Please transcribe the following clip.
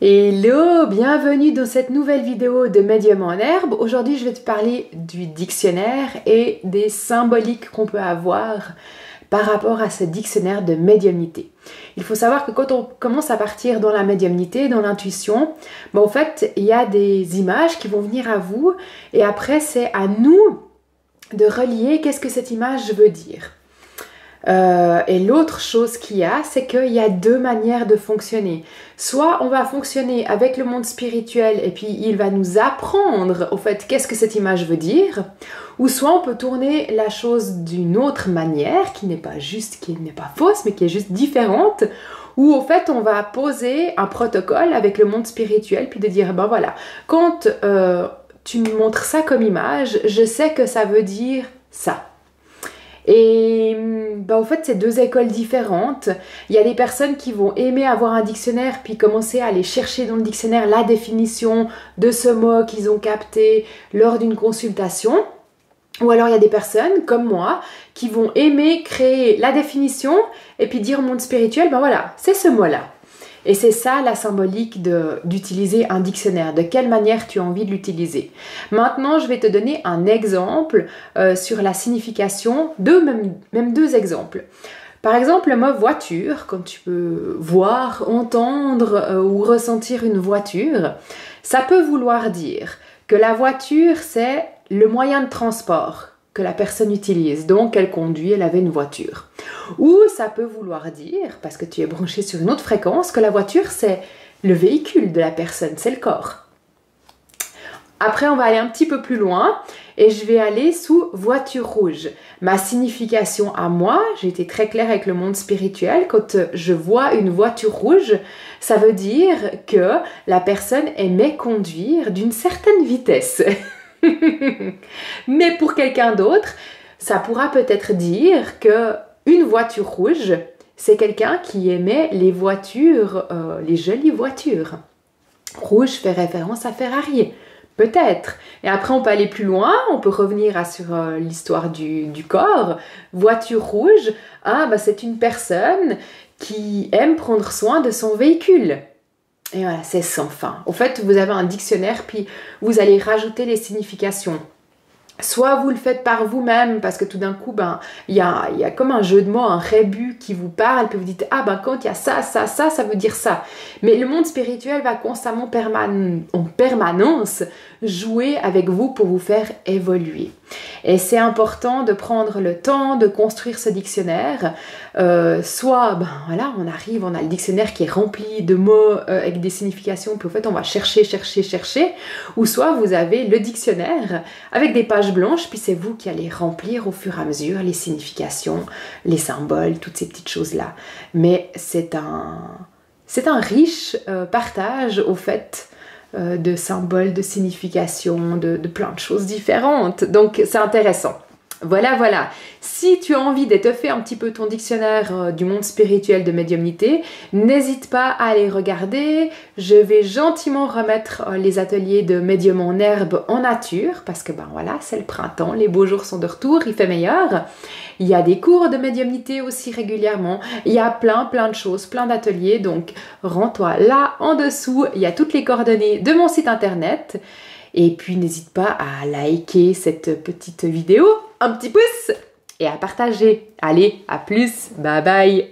Hello, bienvenue dans cette nouvelle vidéo de Médium en herbe. Aujourd'hui, je vais te parler du dictionnaire et des symboliques qu'on peut avoir par rapport à ce dictionnaire de médiumnité. Il faut savoir que quand on commence à partir dans la médiumnité, dans l'intuition, en fait, il y a des images qui vont venir à vous et après, c'est à nous de relier qu'est-ce que cette image veut dire. Et l'autre chose qu'il y a, c'est qu'il y a deux manières de fonctionner. Soit on va fonctionner avec le monde spirituel et puis il va nous apprendre au fait qu'est-ce que cette image veut dire, ou soit on peut tourner la chose d'une autre manière qui n'est pas juste, qui n'est pas fausse, mais qui est juste différente, où au fait on va poser un protocole avec le monde spirituel puis de dire ben voilà, quand tu me montres ça comme image, je sais que ça veut dire ça. Et en fait, c'est deux écoles différentes. Il y a des personnes qui vont aimer avoir un dictionnaire puis commencer à aller chercher dans le dictionnaire la définition de ce mot qu'ils ont capté lors d'une consultation. Ou alors il y a des personnes comme moi qui vont aimer créer la définition et puis dire au monde spirituel, ben voilà, c'est ce mot-là. Et c'est ça la symbolique d'utiliser un dictionnaire, de quelle manière tu as envie de l'utiliser. Maintenant, je vais te donner un exemple sur la signification, même deux exemples. Par exemple, le mot voiture, quand tu peux voir, entendre ou ressentir une voiture, ça peut vouloir dire que la voiture, c'est le moyen de transport que la personne utilise, donc elle conduit, elle avait une voiture. Ou ça peut vouloir dire, parce que tu es branché sur une autre fréquence, que la voiture c'est le véhicule de la personne, c'est le corps. Après on va aller un petit peu plus loin et je vais aller sous voiture rouge. Ma signification à moi, j'ai été très claire avec le monde spirituel, quand je vois une voiture rouge, ça veut dire que la personne aimait conduire d'une certaine vitesse. Mais pour quelqu'un d'autre, ça pourra peut-être dire que une voiture rouge, c'est quelqu'un qui aimait les voitures, les jolies voitures. Rouge fait référence à Ferrari, peut-être. Et après, on peut aller plus loin, on peut revenir sur l'histoire du corps. Voiture rouge, c'est une personne qui aime prendre soin de son véhicule. Et voilà, c'est sans fin. Au fait, vous avez un dictionnaire, puis vous allez rajouter les significations. Soit vous le faites par vous-même, parce que tout d'un coup, il y a comme un jeu de mots, un rébus qui vous parle, puis vous dites, quand il y a ça, ça veut dire ça. Mais le monde spirituel va constamment, en permanence, jouer avec vous pour vous faire évoluer. Et c'est important de prendre le temps de construire ce dictionnaire. Soit, on arrive, on a le dictionnaire qui est rempli de mots avec des significations, puis au fait, on va chercher. Ou soit, vous avez le dictionnaire avec des pages blanches, puis c'est vous qui allez remplir au fur et à mesure les significations, les symboles, toutes ces petites choses-là. Mais c'est un riche partage, au fait, de symboles, de significations, de plein de choses différentes. Donc, c'est intéressant. Voilà. Si tu as envie d'étoffer un petit peu ton dictionnaire du monde spirituel de médiumnité, n'hésite pas à aller regarder. Je vais gentiment remettre les ateliers de médium en herbe en nature, parce que c'est le printemps, les beaux jours sont de retour, il fait meilleur. Il y a des cours de médiumnité aussi régulièrement. Il y a plein de choses, plein d'ateliers. Donc, rends-toi là en dessous. Il y a toutes les coordonnées de mon site internet. Et puis, n'hésite pas à liker cette petite vidéo, un petit pouce et à partager. Allez, à plus, bye bye.